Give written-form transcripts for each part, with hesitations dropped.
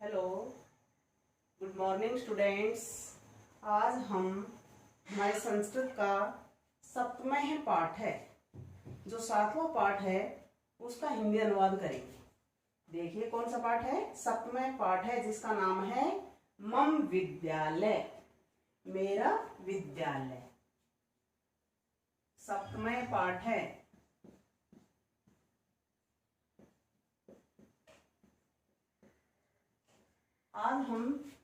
Hello, good morning students. आज हम हमारे संस्कृत का सप्तमः पाठ है, जो 7वां पाठ है उसका हिंदी अनुवाद करेंगे। देखिए कौन सा पाठ है, सप्तमः पाठ है जिसका नाम है मम विद्यालय, मेरा विद्यालय। सप्तमः पाठ है। आज हम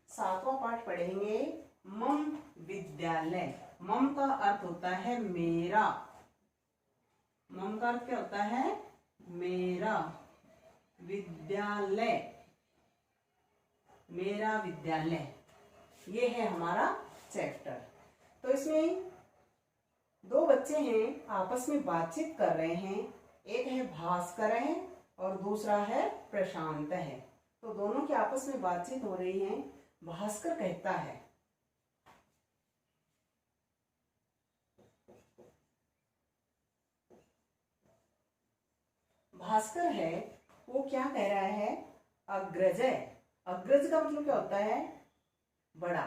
7वां पाठ पढ़ेंगे, मम विद्यालय। मम का अर्थ होता है मेरा। मम का अर्थ क्या होता है? मेरा। विद्यालय, मेरा विद्यालय, ये है हमारा चैप्टर। तो इसमें दो बच्चे हैं, आपस में बातचीत कर रहे हैं। एक है भास्कर है और दूसरा है प्रशांत है। तो दोनों की आपस में बातचीत हो रही है। भास्कर कहता है, भास्कर है वो क्या कह रहा है? अग्रज है। अग्रज का मतलब क्या होता है? बड़ा।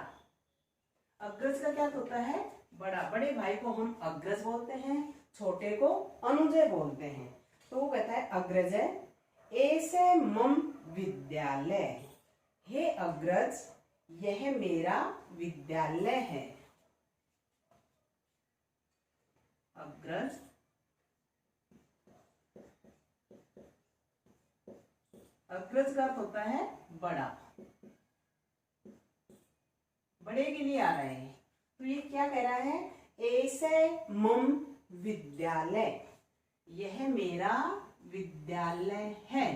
अग्रज का क्या होता है? बड़ा। बड़े भाई को हम अग्रज बोलते हैं, छोटे को अनुजय बोलते हैं। तो वो कहता है अग्रज है, ऐसे मम विद्यालय, हे अग्रज यह मेरा विद्यालय है। अग्रज, अग्रज का अर्थ होता है बड़ा। बड़े के लिए आ रहे हैं। तो ये क्या कह रहा है? ऐसे मम विद्यालय, यह मेरा विद्यालय है।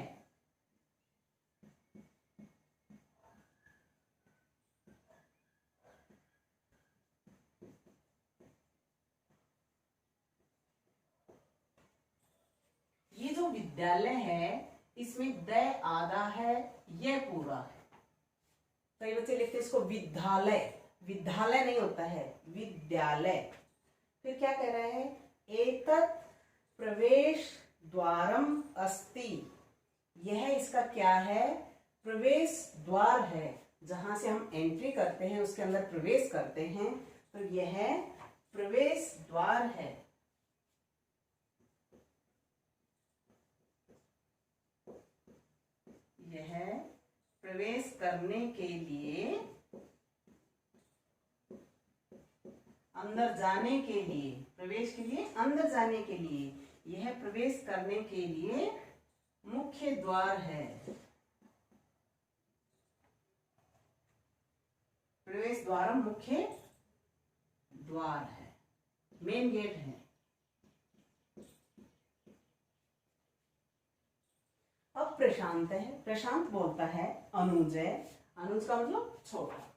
ये जो विद्यालय है इसमें द आधा है, ये पूरा है। कई बच्चे लिखते हैं इसको विद्यालय। विद्यालय नहीं होता है, विद्यालय। फिर क्या कह रहा है? एतत् प्रवेश द्वारम अस्ति, यह इसका क्या है? प्रवेश द्वार है, जहां से हम एंट्री करते हैं, उसके अंदर प्रवेश करते हैं। तो यह प्रवेश द्वार है। यह प्रवेश करने के लिए, अंदर जाने के लिए, प्रवेश के लिए, अंदर जाने के लिए, यह प्रवेश करने के लिए मुख्य द्वार है। प्रवेश द्वार मुख्य द्वार है, मेन गेट है। अब प्रशांत है। प्रशांत बोलता है अनुज है। अनुज का मतलब छोटा।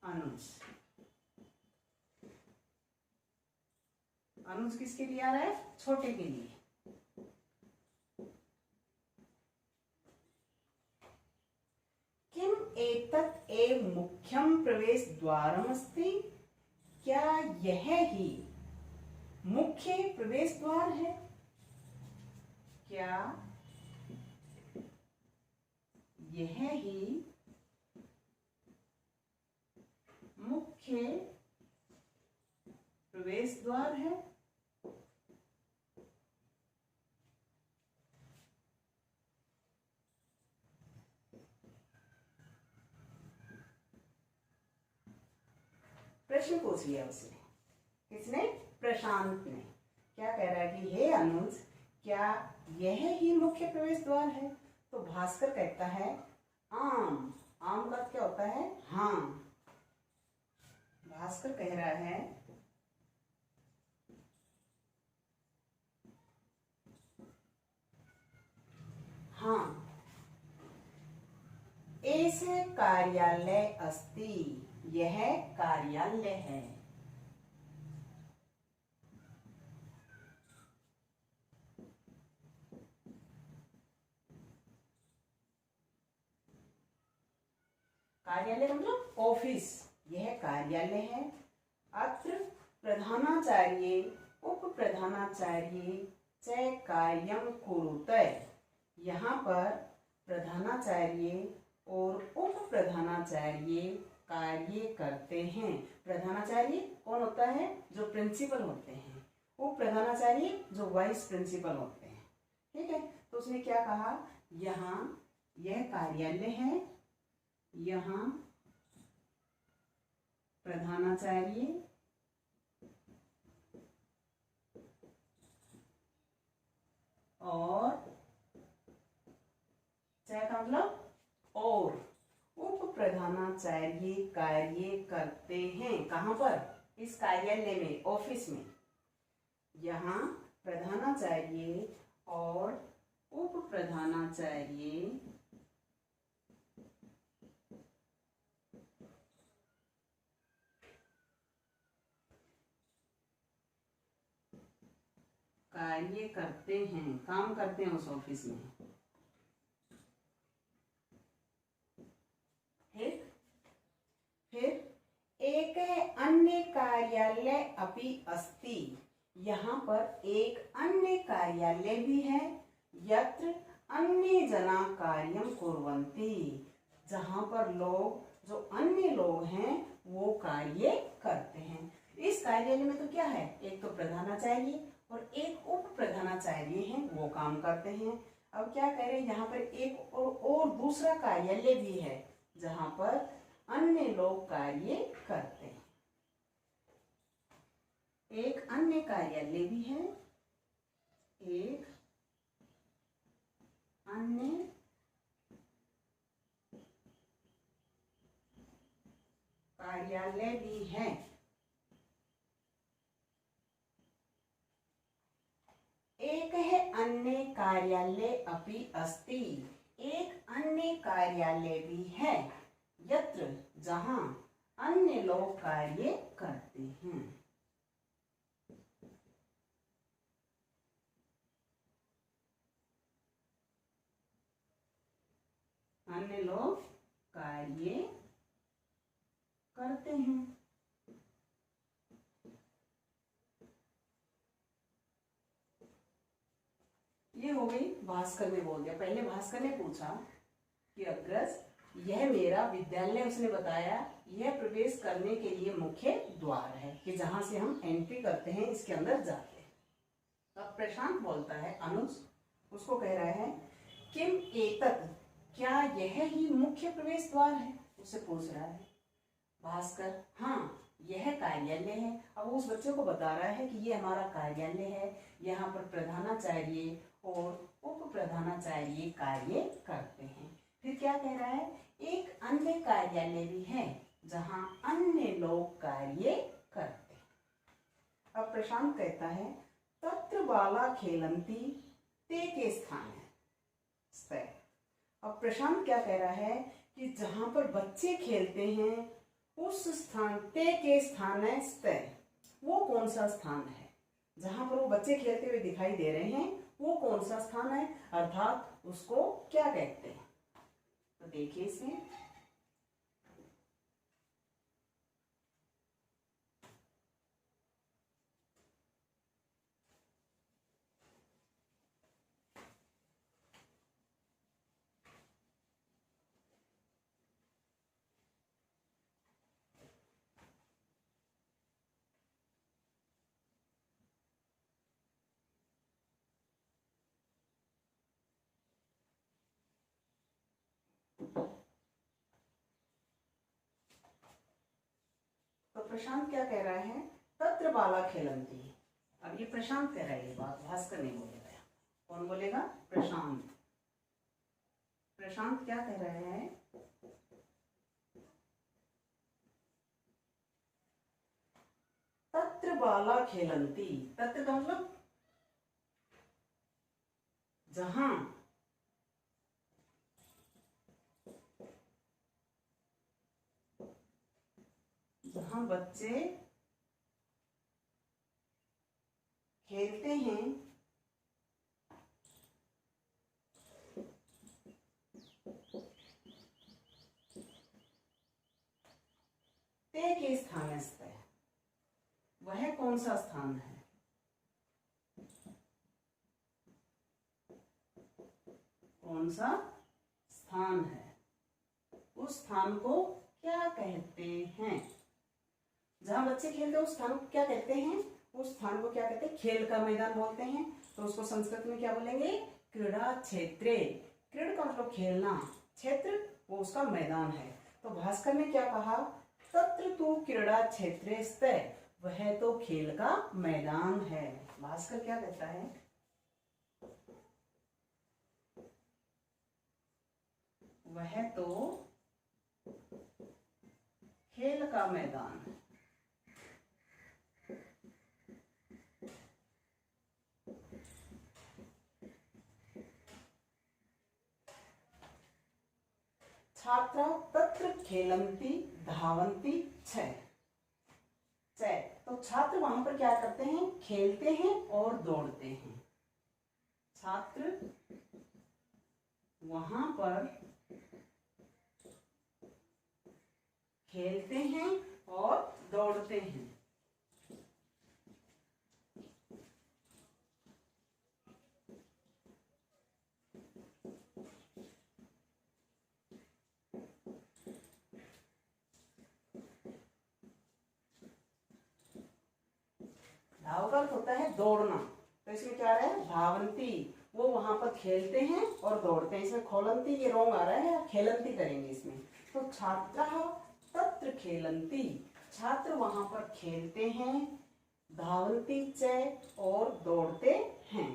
अनुज, अनुज किसके लिए आ रहा है? छोटे के लिए। किम एतत् एव मुख्यम प्रवेश द्वारमस्ति, क्या यह ही मुख्य प्रवेश द्वार है? क्या यह ही मुख्य प्रवेश द्वार है? प्रश्न पूछ लिया उसने। किसने? प्रशांत ने। क्या कह रहा है कि हे अनुज, क्या यह ही मुख्य प्रवेश द्वार है? तो भास्कर कहता है आम। आम का क्या होता है? हाँ। भास्कर कह रहा है हाँ, ऐसे कार्यालय अस्ति, यह कार्यालय है। कार्यालय मतलब ऑफिस, यह कार्यालय है। अत्र प्रधानाचार्य उप प्रधानाचार्य च कार्यं कुरुते। यहाँ पर प्रधानाचार्य और उप प्रधानाचार्य कार्य करते हैं। प्रधानाचार्य कौन होता है? जो प्रिंसिपल होते हैं। उप प्रधानाचार्य जो वाइस प्रिंसिपल होते हैं। ठीक है, तो उसने क्या कहा, यहाँ यह कार्यालय है, यहाँ प्रधानाचार्य और चाहे का मतलब और उप प्रधानाचार्य कार्य करते हैं। कहाँ पर? इस कार्यालय में, ऑफिस में। यहाँ प्रधानाचार्य और उप प्रधानाचार्य कार्य करते हैं, काम करते हैं उस ऑफिस में। फिर एक अन्य कार्यालय अपि अस्ति। यहाँ पर एक अन्य कार्यालय भी है, यत्र अन्य जना कार्यं कुर्वन्ति। जहाँ पर लोग, जो अन्य लोग हैं, वो कार्य करते हैं। इस कार्यालय में तो क्या है, एक तो प्रधानाचार्य और एक उप प्रधानाचार्य हैं, वो काम करते हैं। अब क्या कह रहे हैं, यहाँ पर एक और दूसरा कार्यालय भी है जहाँ पर अन्य लोग कार्य करते हैं। एक अन्य कार्यालय भी है, एक अन्य कार्यालय भी है। एक है अन्य कार्यालय अपि अस्ति। एक अन्य कार्यालय भी है, यत्र जहां अन्य लोग कार्य करते हैं। अन्य लोग कार्य करते हैं। ये हो गई, भास्कर ने बोल दिया। पहले भास्कर ने पूछा कि अग्रज, यह मेरा विद्यालय, उसने बताया, यह प्रवेश करने के लिए मुख्य द्वार है कि जहां से हम एंट्री करते हैं, इसके अंदर जाते हैं। अब प्रशांत बोलता है, अनुज उसको कह रहा है, किम एतत्, क्या यह ही मुख्य प्रवेश द्वार है? उससे पूछ रहा है भास्कर। हाँ, यह कार्यालय है। अब उस बच्चे को बता रहा है कि ये हमारा कार्यालय है, यहाँ पर प्रधानाचार्य और उप प्रधानाचार्य कार्य करते हैं। फिर क्या कह रहा है, एक अन्य कार्यालय भी है जहाँ अन्य लोग कार्य करते हैं। अब प्रशांत कहता है, तत्र बाला खेलंती ते के स्थान है। अब प्रशांत क्या कह रहा है कि जहां पर बच्चे खेलते हैं, उस स्थान, ते के स्थान है स्तर, वो कौन सा स्थान है? जहां पर वो बच्चे खेलते हुए दिखाई दे रहे हैं, वो कौन सा स्थान है, अर्थात उसको क्या कहते हैं? तो देखिए इसमें, तो प्रशांत क्या कह रहा है, तत्र बाला खेलंती। अब ये प्रशांत कह रहा है, ये बात भास्कर नहीं बोलेगा। कौन बोलेगा? प्रशांत। प्रशांत क्या कह रहे हैं, तत्र बाला खेलंती। तत्र का मतलब जहां जहां बच्चे खेलते हैं, ते के स्थान है, वह कौन सा स्थान है? कौन सा स्थान है, उस स्थान को क्या कहते हैं। जहां बच्चे खेलते हैं उस स्थान को क्या कहते हैं, उस स्थान को क्या कहते हैं, खेल का मैदान बोलते हैं। तो उसको संस्कृत में क्या बोलेंगे, क्रीड़ा क्षेत्रे। क्रीड़ का मतलब खेलना, क्षेत्र वो उसका मैदान है। तो भास्कर ने क्या कहा, तत्र तु क्रीड़ा क्षेत्रे स्थित, वह तो खेल का मैदान है। भास्कर क्या कहता है, वह तो खेल का मैदान है। छात्रा तत्र खेलंती धावंती छ। तो छात्र वहां पर क्या करते हैं, खेलते हैं और दौड़ते हैं। छात्र वहां पर खेलते हैं और दौड़ते हैं। धाव का अर्थ होता है दौड़ना, तो इसमें क्या आ रहा है, धावंती, वो वहां पर खेलते हैं और दौड़ते हैं। इसमें खोलंती ये रोंग आ रहा है, खेलंती करेंगे इसमें। तो छात्रा तत्र खेलंती, छात्र वहां पर खेलते हैं, धावंती च और दौड़ते हैं।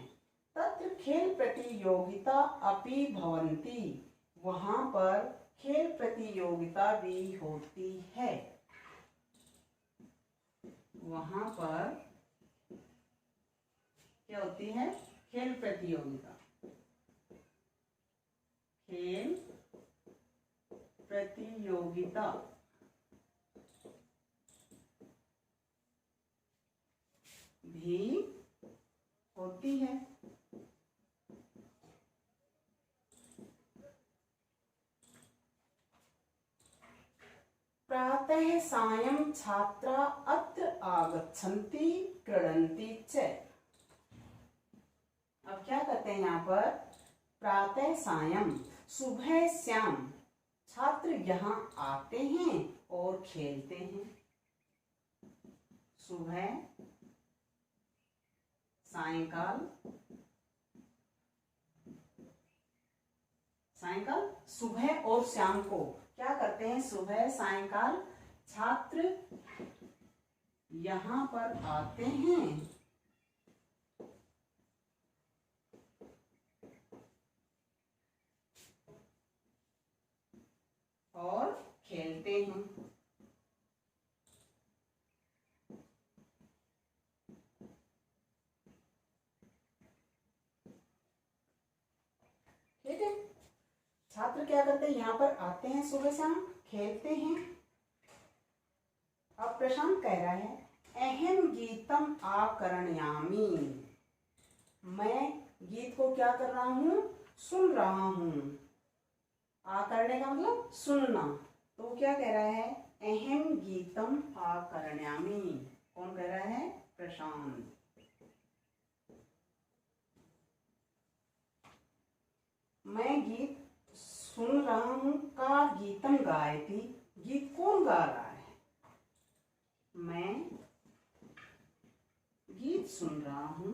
तत्र खेल प्रतियोगिता अपि भवंती, वहां पर खेल प्रतियोगिता भी होती है। वहां पर क्या होती है, खेल प्रतियोगिता। खेल प्रतियोगिता भी होती है। प्रातः सायं छात्रा अत्र आगच्छन्ति क्रीडन्ति च। अब क्या करते हैं यहाँ पर, प्रातः सायं सुबह शाम छात्र यहाँ आते हैं और खेलते हैं। सुबह सायंकाल, सायंकाल सुबह और शाम को क्या करते हैं, सुबह सायंकाल छात्र यहाँ पर आते हैं और खेलते हैं। ठीक है, छात्र क्या करते हैं, यहाँ पर आते हैं सुबह शाम, खेलते हैं। अब प्रशांत कह रहा है, अहम गीतम आकर्णयामी, मैं गीत को क्या कर रहा हूं, सुन रहा हूं। आकरणे का मतलब सुनना, तो क्या कह रहा है, अहम गीतम आकर्णयामी। कौन कह रहा है, प्रशांत। मैं गीत सुन रहा हूं, का गीतम गायती, गीत कौन गा रहा है, मैं गीत सुन रहा हूं।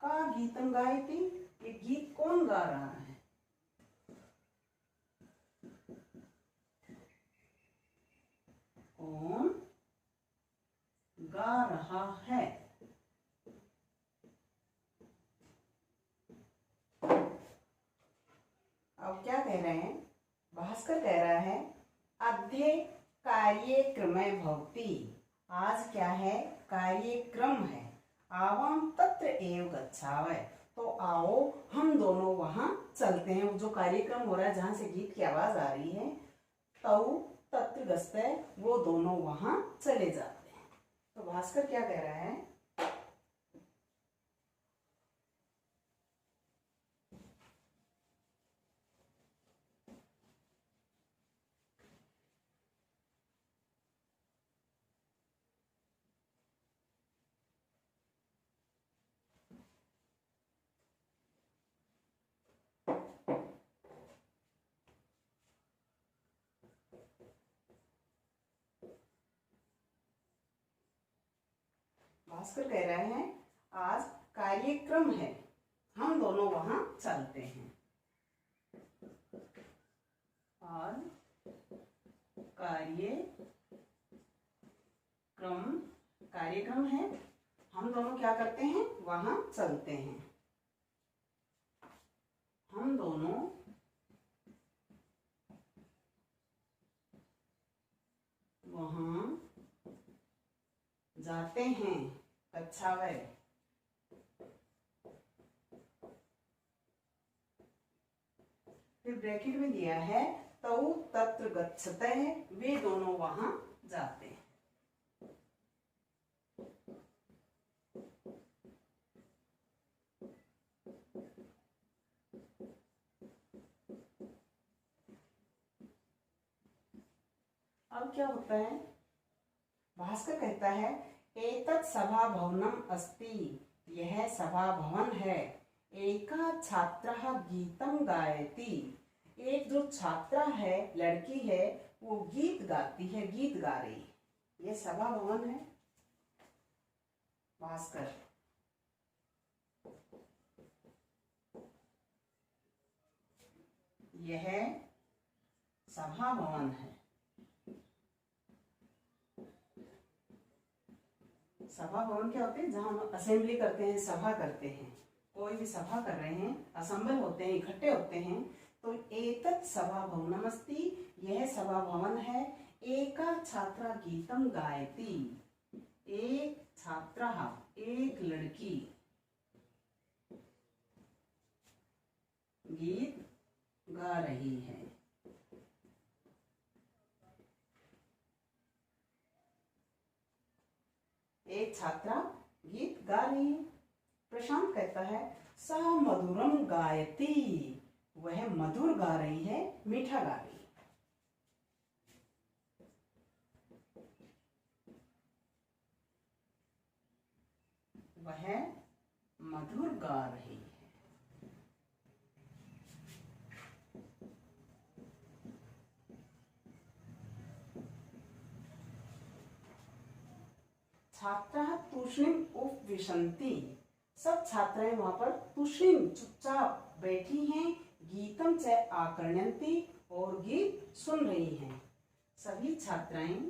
का गीतम गायती, ये गीत कौन गा रहा है, कौन गा रहा है। अब क्या कह रहे हैं, भास्कर कह रहा है, अद्य कार्यक्रम भवति, आज क्या है, कार्यक्रम है। आवाम तत्र एव गच्छावः, तो आओ हम दोनों वहां चलते हैं। जो कार्यक्रम हो रहा है, जहां से गीत की आवाज आ रही है, तौ तत्र गच्छते, वो दोनों वहां चले जाते हैं। तो भास्कर क्या कह रहा है, भास्कर कह रहे हैं आज कार्यक्रम है, हम दोनों वहां चलते हैं। आज कार्यक्रम है, हम दोनों क्या करते हैं, वहां चलते हैं। हम दोनों वहां जाते हैं। अच्छा है। फिर ब्रैकेट में दिया है तौ तत्र गच्छते, वे दोनों वहां जाते हैं। अब क्या होता है, भास्कर कहता है एतत् सभा भवनम अस्ति, यह सभा भवन है। एका छात्रः गीतम गायति, एक जो छात्रा है, लड़की है, वो गीत गाती है, गीत गा रही है। ये सभा भवन है। भास्कर यह सभा भवन है। सभा भवन क्या होते हैं, जहां हम असेंबली करते हैं, सभा करते हैं, कोई भी सभा कर रहे हैं, असेंबल होते हैं, इकट्ठे होते हैं, तो एतत् सभा भवनमस्ति, यह सभा भवन है। एका छात्रा गीतम गायति, एक छात्रा, एक लड़की गीत गा रही है। एक छात्रा गीत गा रही है। प्रशांत कहता है सा मधुरम गायति, वह मधुर गा रही है, मीठा गा रही है। वह मधुर गा रही है। छात्राः तूष्णीम उपविशन्ति, सब छात्राएं वहां पर तूष्णीम चुपचाप बैठी हैं। गीतम च आकर्ण्यन्ति, और गीत सुन रही हैं। सभी छात्राएं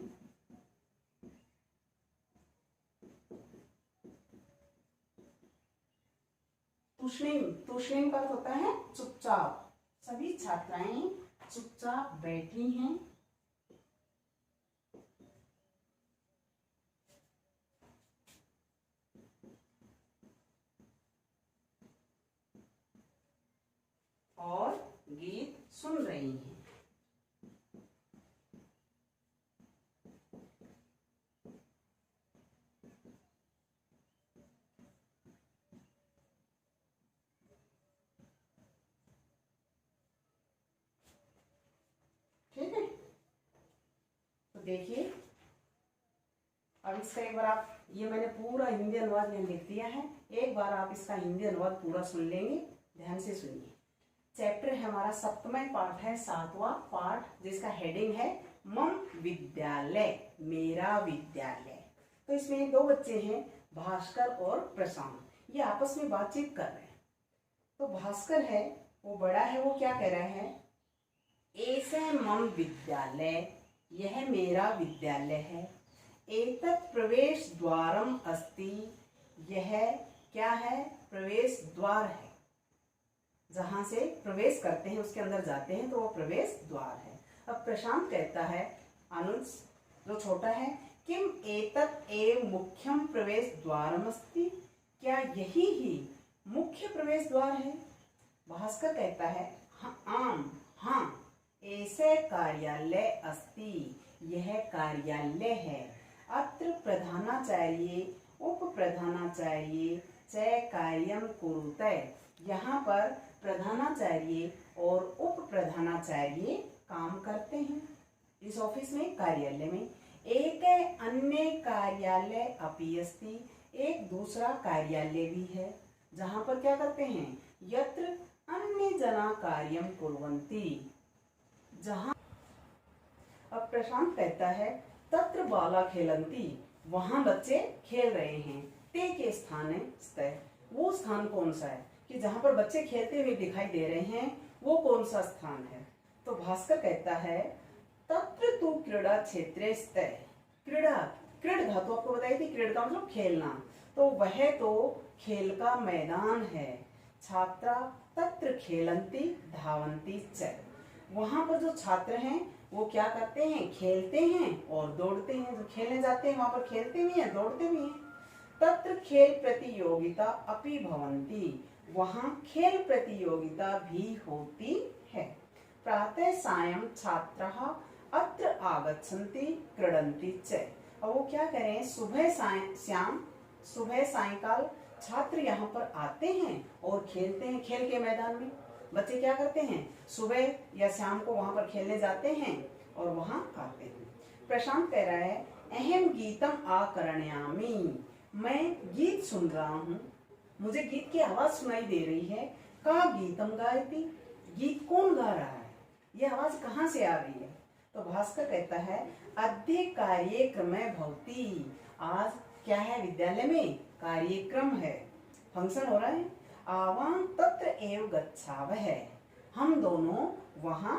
तूष्णीम का अर्थ होता है चुपचाप। सभी छात्राएं चुपचाप बैठी हैं। और गीत सुन रही हैं। ठीक है, तो देखिए अब इसका एक बार आप, ये मैंने पूरा हिंदी अनुवाद यहाँ लिख दिया है, एक बार आप इसका हिंदी अनुवाद पूरा सुन लेंगे। ध्यान से सुनिए। चैप्टर है हमारा 7वां पाठ है, 7वां पाठ, जिसका हेडिंग है मम विद्यालय, मेरा विद्यालय। तो इसमें दो बच्चे हैं, भास्कर और प्रशांत, ये आपस में बातचीत कर रहे हैं। तो भास्कर है, वो बड़ा है, वो क्या कह रहा है, ऐसे मम विद्यालय, यह मेरा विद्यालय है। एतत् प्रवेश द्वारम अस्ति, यह क्या है, प्रवेश द्वार है, जहां से प्रवेश करते हैं, उसके अंदर जाते हैं, तो वो प्रवेश द्वार है। अब प्रशांत कहता है, अनुज जो छोटा है, किम एतत् एव मुख्यम प्रवेश द्वारमस्ति, क्या यही ही मुख्य प्रवेश द्वार है। भास्कर कहता है हाँ, ऐसे कार्यालय अस्ति, यह कार्यालय है। अत्र प्रधानाचार्य उप प्रधानाचार्य च कार्यम कुरुते, यहाँ पर प्रधानाचार्य और उप प्रधानाचार्य काम करते हैं इस ऑफिस में, कार्यालय में। एक अन्य कार्यालय अपि अस्ति, एक दूसरा कार्यालय भी है, जहां पर क्या करते हैं, यत्र अन्य जना कार्यम कुर्वन्ति, जहां अब प्रशांत कहता है तत्र बाला खेलंती, वहां बच्चे खेल रहे हैं। ते के स्थाने स्ते, वो स्थान कौन सा है कि जहां पर बच्चे खेलते हुए दिखाई दे रहे हैं, वो कौन सा स्थान है। तो भास्कर कहता है तत्र तु क्रीड़ा क्षेत्रे स्ते, क्रीड़ा, क्रीड़ धातु आपको बताई थी, क्रीड़ का मतलब खेलना, तो वह तो खेल का मैदान है। छात्रा तत्र खेलंती धावंती च, वहां पर जो छात्र हैं वो क्या करते हैं, खेलते हैं और दौड़ते हैं। जो खेलने जाते हैं वहां पर खेलते भी हैं, दौड़ते भी हैं। तत्र खेल प्रतियोगिता अपि भवन्ति, वहां खेल प्रतियोगिता भी होती है। प्रातः सायं छात्राः अत्र आगच्छन्ति क्रीडन्ति च, और वो क्या करें, सुबह सायंकाल छात्र यहाँ पर आते हैं और खेलते हैं। खेल के मैदान में बच्चे क्या करते हैं, सुबह या शाम को वहां पर खेलने जाते हैं और वहां आते हैं। प्रशांत कह रहा है अहम गीतम आकर्णयामि, मैं गीत सुन रहा हूँ, मुझे गीत की आवाज सुनाई दे रही है। का गीतम गायती, गीत कौन गा रहा है, ये आवाज कहाँ से आ रही है। तो भास्कर कहता है अद्य कार्यक्रमे भवति, आज क्या है, विद्यालय में कार्यक्रम है, फंक्शन हो रहा है। आवां तत्र एव गच्छावः, हम दोनों वहां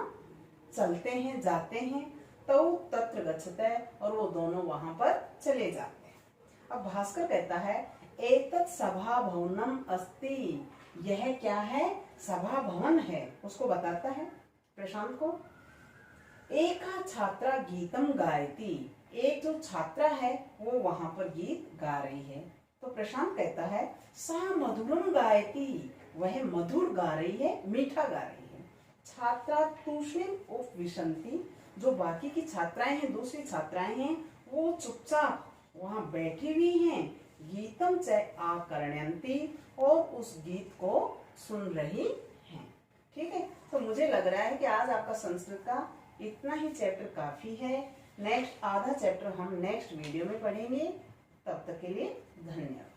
चलते हैं, जाते हैं। तो तत्र गच्छते, और वो दोनों वहां पर चले जाते हैं। अब भास्कर कहता है एतत् सभा भवनम अस्ति, यह क्या है, सभा भवन है, उसको बताता है प्रशांत को। एका छात्रा गीतम गायती, एक जो छात्रा है वो वहां पर गीत गा रही है। तो प्रशांत कहता है सा मधुरम गायती, वह मधुर गा रही है, मीठा गा रही है। छात्रा तूष्णीम उपविशन्ति, जो बाकी की छात्राएं हैं, दूसरी छात्राएं हैं, वो चुपचाप वहां बैठी हुई हैं। गीतम च आकर्णयन्ति, और उस गीत को सुन रही हैं। ठीक है, तो मुझे लग रहा है कि आज आपका संस्कृत का इतना ही चैप्टर काफी है। नेक्स्ट आधा चैप्टर हम नेक्स्ट वीडियो में पढ़ेंगे। तब तक के लिए धन्यवाद।